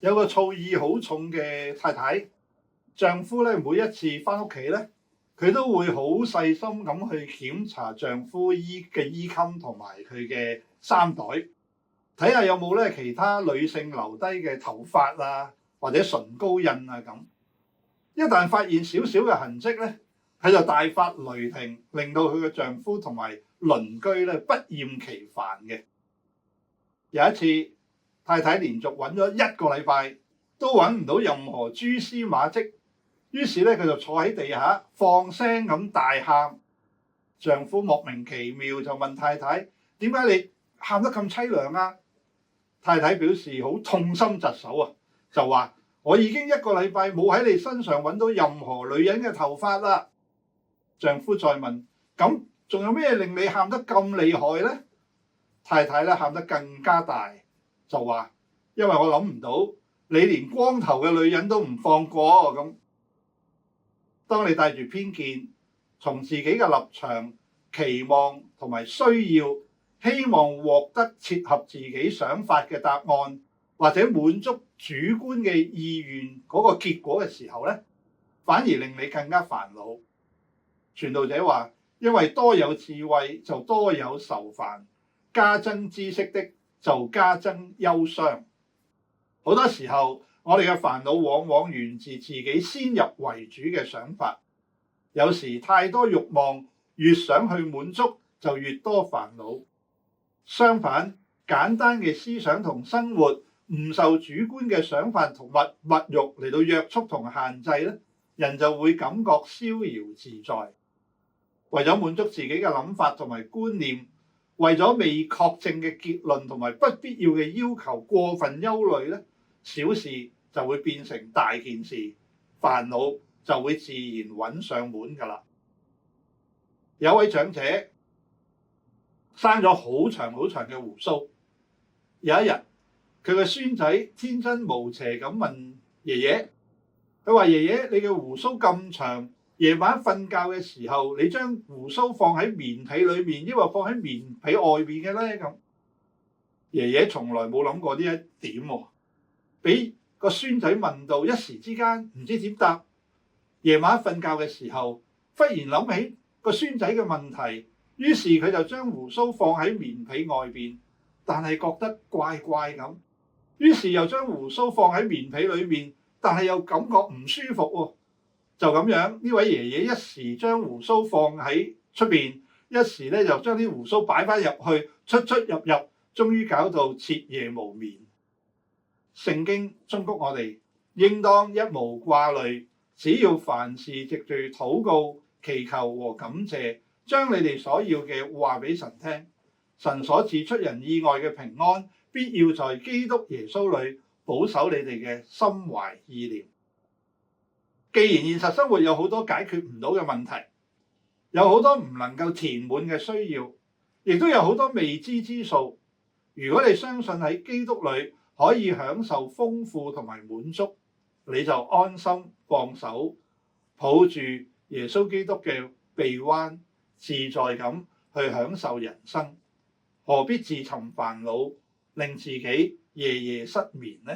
有個醋意好重嘅太太，丈夫咧每一次翻屋企咧，佢都會好細心咁去檢查丈夫嘅衣襟同埋佢嘅衫袋，睇下有冇咧其他女性留低嘅頭髮啊，或者唇膏印啊咁。一旦發現少少嘅痕跡咧，佢就大發雷霆，令到佢嘅丈夫同埋鄰居咧不厭其煩嘅。有一次，太太連續揾咗一個禮拜都揾唔到任何蛛絲馬跡，於是咧佢就坐喺地下放聲咁大喊。丈夫莫名其妙就問太太：點解你喊得咁凄涼啊？太太表示好痛心疾首啊，就話：我已經一個禮拜冇喺你身上揾到任何女人嘅頭髮啦。丈夫再問：咁仲有咩令你喊得咁厲害呢？太太咧喊得更加大，就話：因為我諗唔到你連光頭嘅女人都唔放過咁。當你帶住偏見，從自己嘅立場、期望同埋需要，希望獲得切合自己想法嘅答案，或者滿足主觀嘅意願嗰個結果嘅時候咧，反而令你更加煩惱。傳道者話：因為多有智慧就多有愁煩，加增知識的就加增憂傷。好多時候，我哋嘅煩惱往往源自自己先入為主嘅想法。有時太多慾望，越想去滿足，就越多煩惱。相反，簡單嘅思想同生活，唔受主觀嘅想法同物欲嚟到約束同限制咧，人就會感覺逍遙自在。為咗滿足自己嘅諗法同埋觀念，為咗未確證嘅結論同埋不必要嘅要求過分憂慮咧，小事就會變成大件事，煩惱就會自然揾上門㗎啦。有位長者生咗好長好長嘅鬍鬚，有一日佢嘅孫仔天真無邪咁問爺爺，佢話：爺爺，你嘅鬍鬚咁長，夜晚瞓覺嘅時候，你將鬍鬚放喺棉被裏面，抑或放喺棉被外邊嘅咧？咁爺爺從來冇諗過呢一點喎，俾個孫仔問到一時之間唔知點答。夜晚瞓覺嘅時候，忽然諗起個孫仔嘅問題，於是佢就將鬍鬚放喺棉被外邊，但係覺得怪怪咁，於是又將鬍鬚放喺棉被裏面，但係又感覺唔舒服喎。就咁樣，呢位爺爺一時將鬍鬚放喺出邊，一時咧就將啲鬍鬚擺翻入去，出出入入，終於搞到徹夜無眠。聖經忠告我哋，應當一無掛慮，只要凡事藉住禱告、祈求和感謝，將你哋所要嘅話俾神聽。神所賜出人意外嘅平安，必要在基督耶穌裏保守你哋嘅心懷意念。既然現實生活有好多解決唔到嘅問題，有好多唔能夠填滿嘅需要，亦都有好多未知之數。如果你相信喺基督裏可以享受豐富同埋滿足，你就安心放手，抱住耶穌基督嘅臂彎，自在咁去享受人生，何必自尋煩惱，令自己夜夜失眠呢？